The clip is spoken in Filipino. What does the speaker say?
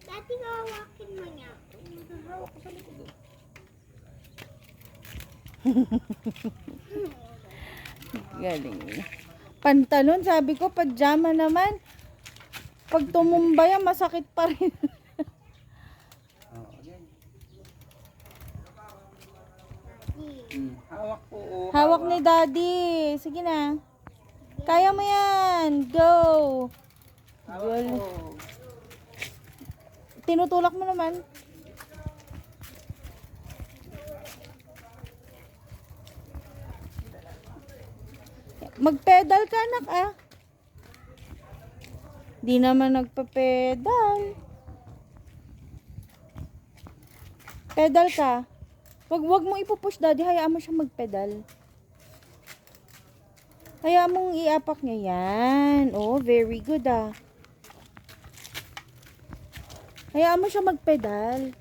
Dati hawakin mo niya. Hawak ko sa likod. Galing. Pantalon, sabi ko, pajama naman. Pag tumumba yan, masakit pa rin. Again. Daddy. Hawak po. Hawak ni Daddy. Sige na. Kaya mo yan. Go. Hawak po. Tinutulak mo naman. Mag-pedal ka, anak, ah. Di naman nagpa-pedal. Pedal ka. Wag mong ipupush, Daddy. Hayaan mo siya mag-pedal. Hayaan mong iapak niya yan. Oh, very good, ah. Hayaan mo siya mag-pedal.